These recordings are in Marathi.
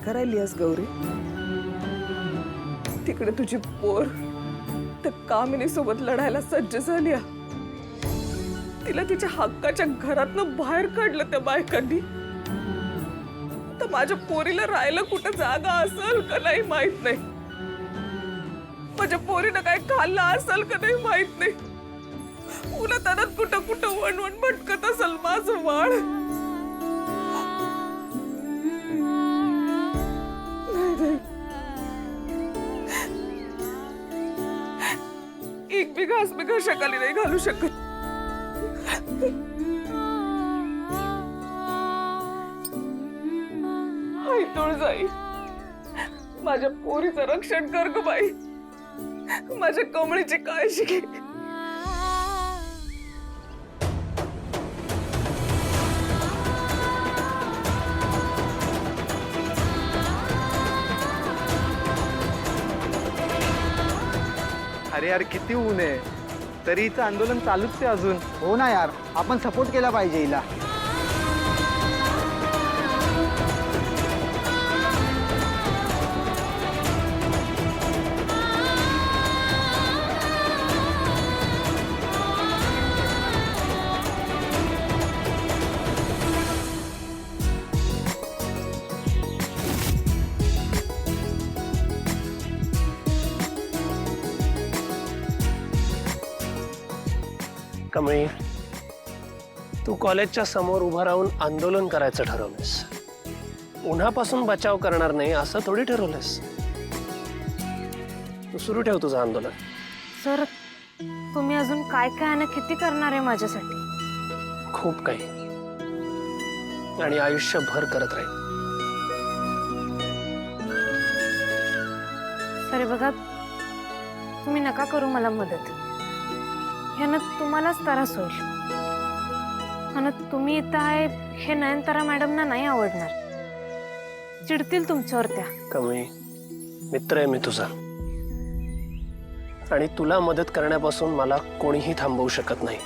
करायलीस गौरी? तिकडे तुझी पोर त्या कामिनी सोबत लढायला सज्ज झाली. तिला तिच्या हक्काच्या घरातनं बाहेर काढलं त्या बायकांनी. तर माझ्या पोरीला राहायला कुठं जागा असेल का नाही माहित नाही. माझ्या पोरीनं काय खाल्लं असेल का नाही माहित नाही. उन्हातानात कुठं कुठं वणवण भटकत असेल माझं बाळ. एक बी घास मी घशाखाली नाही घालू शकत. आई तुळजाई, माझ्या पोरीचं रक्षण कर ग बाई. माझ्या कमळीची काळजी घे. अरे यार किती ऊन आहे, तरी हिचं आंदोलन चालूच आहे अजून. हो ना यार, आपण सपोर्ट केला पाहिजे हिला. कमळी, तू कॉलेजच्या समोर उभा राहून आंदोलन करायचं ठरवलंस. उन्हापासून बचाव करणार नाही असं थोडी ठरवलंस. तू सुरू ठेव तुझं आंदोलन. सर, तुम्ही अजून काय काय आणि किती करणार आहे माझ्यासाठी? खूप काही, आणि आयुष्यभर करत राहील. सर बघा, तुम्ही नका करू मला मदत. ह्यानं तुम्हालाच त्रास होईल. आणि तुम्ही इथं आहे हे नयनतारा मॅडमना नाही आवडणार. चिडतील तुमच्यावर त्या. कमळी, मित्र आहे मी तुझा, आणि तुला मदत करण्यापासून मला कोणीही थांबवू शकत नाही.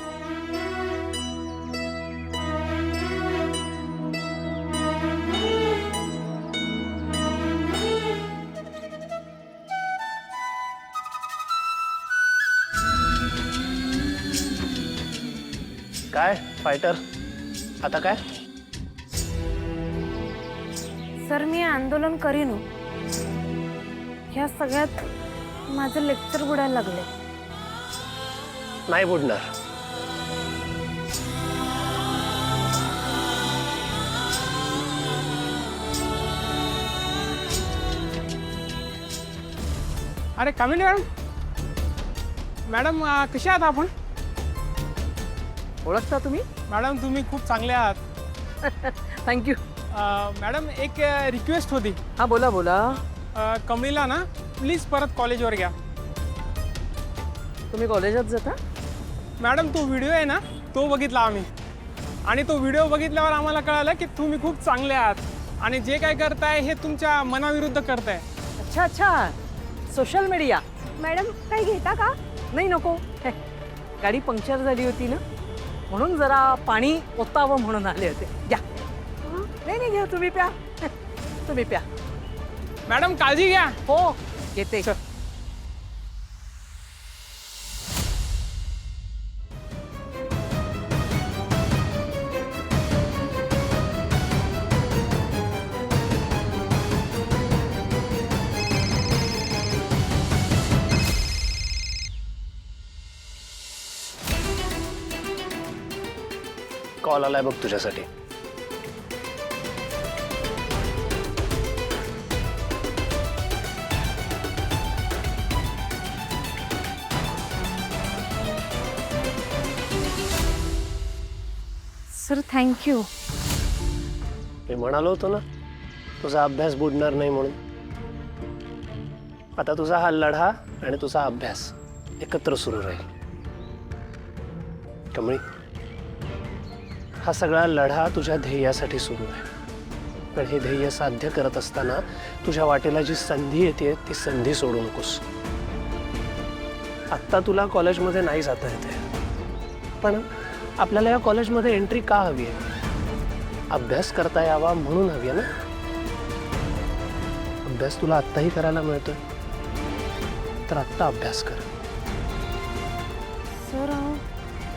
काय फायटर, आता काय? सर, मी आंदोलन करीन. ह्या सगळ्यात माझं लेक्चर बुडायला लागले. नाही बुडणार. अरे कामिनी मॅडम, मॅडम कशा आहात आपण? ओळखता तुम्ही? मॅडम तुम्ही खूप चांगले आहात. थँक्यू. मॅडम एक रिक्वेस्ट होती. हा बोला बोला. कमळीला ना प्लीज परत कॉलेजवर घ्या. तुम्ही कॉलेजात जाता? मॅडम तो व्हिडिओ आहे ना, तो बघितला आम्ही, आणि तो व्हिडिओ बघितल्यावर आम्हाला कळालं की तुम्ही खूप चांगले आहात आणि जे काय करताय हे तुमच्या मनाविरुद्ध करताय. अच्छा अच्छा, सोशल मीडिया. मॅडम, काही घेता का? नाही नको. गाडी पंक्चर झाली होती ना, म्हणून जरा पाणी ओतावं म्हणून आले होते. घ्या. नाही नाही, घ्या, तुम्ही प्या. तुम्ही प्या. मॅडम काळजी घ्या. हो येते. कॉल आलाय बघ तुझ्यासाठी. Sir thank you. मी म्हणालो होतो ना तुझा अभ्यास बुडणार नाही म्हणून. आता तुझा हा लढा आणि तुझा अभ्यास एकत्र सुरू राहील. कमळी, हा सगळा लढा तुझ्या ध्येयासाठी सुरू आहे. पण हे ध्येय साध्य करत असताना तुझ्या वाटेला जी संधी येते ती संधी सोडू नकोस. आत्ता तुला कॉलेजमध्ये नाही जाता येते, पण आपल्याला या कॉलेजमध्ये एंट्री का हवी आहे? अभ्यास करता यावा म्हणून हवी आहे ना. अभ्यास तुला आत्ताही करायला मिळतोय तर आत्ता अभ्यास कर. सर अहो,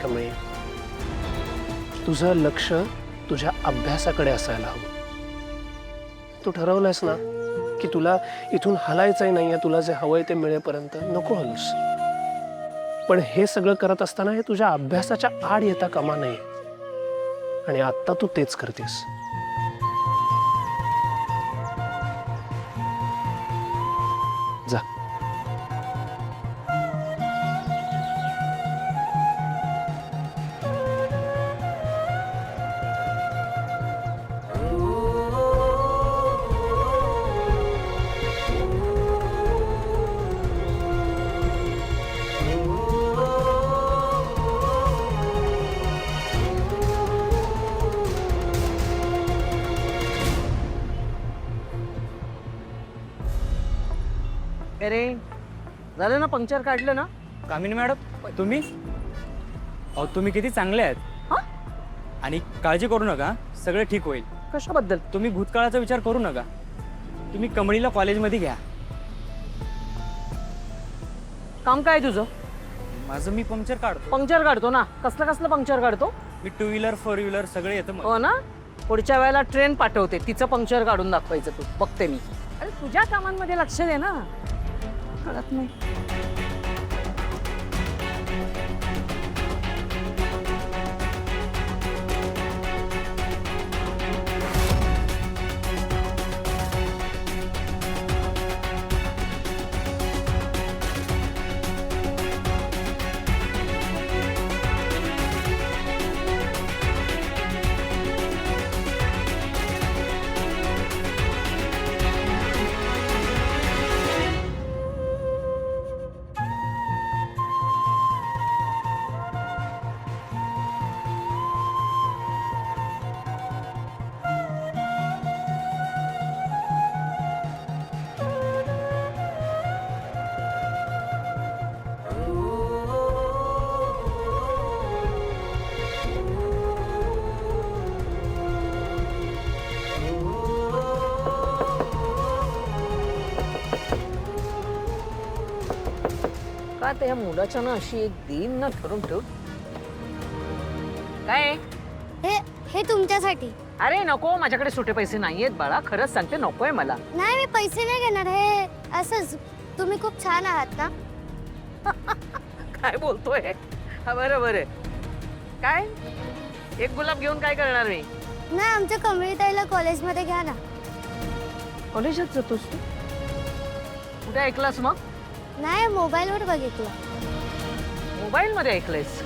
कमळी, तुझं लक्ष तुझ्या अभ्यासाकडे असायला हवं. तू ठरवलंयस ना की तुला इथून हलायचंही नाहीये, तुला जे हवंय ते मिळेपर्यंत नको हलूस. पण हे सगळं करत असताना हे तुझ्या अभ्यासाच्या आड येता कामा नये. आणि आत्ता तू तेच करतेस. जा. अरे झालं ना, पंक्चर काढलं ना. कामिनी मॅडम, तुम्ही अहो तुम्ही किती चांगले आहेत. आणि काळजी करू नका, सगळं ठीक होईल. कशाबद्दल? तुम्ही भूतकाळाचा विचार करू नका. तुम्ही कमळीला कॉलेजमध्ये घ्या. काम काय तुझं? माझं मी पंक्चर काढतो. पंक्चर काढतो ना. कसलं कसलं पंक्चर काढतो? मी 2 व्हीलर 4 व्हीलर सगळे येतं मला. हो ना. पुढच्या वेळेला ट्रेन पाठवते, तिचं पंक्चर काढून दाखवायचं. तू बघते मी. अरे तुझ्या कामांमध्ये लक्ष दे ना. कळत नाही. का त्या मुलाच्या ना अशी एक दिन ना ठरून ठेव. काय? हे तुमच्यासाठी. अरे नको, माझ्याकडे सुटे पैसे नाहीयेत बाळा. खरंच सांगते, नकोय मला. नाही, मी पैसे नाही घेणार. हे असंच. तुम्ही खूप छान आहात ना. काय बोलतोय? हा बरं बरं. काय एक गुलाब घेऊन काय करणार मी? नाही, आमच्या कमळीताईला कॉलेजमध्ये घ्या ना. कॉलेजात जातोस तू? कुठे ऐकलास मग? नाही, मोबाईलवर बघितलं. मोबाईल मध्ये ऐकलंयस?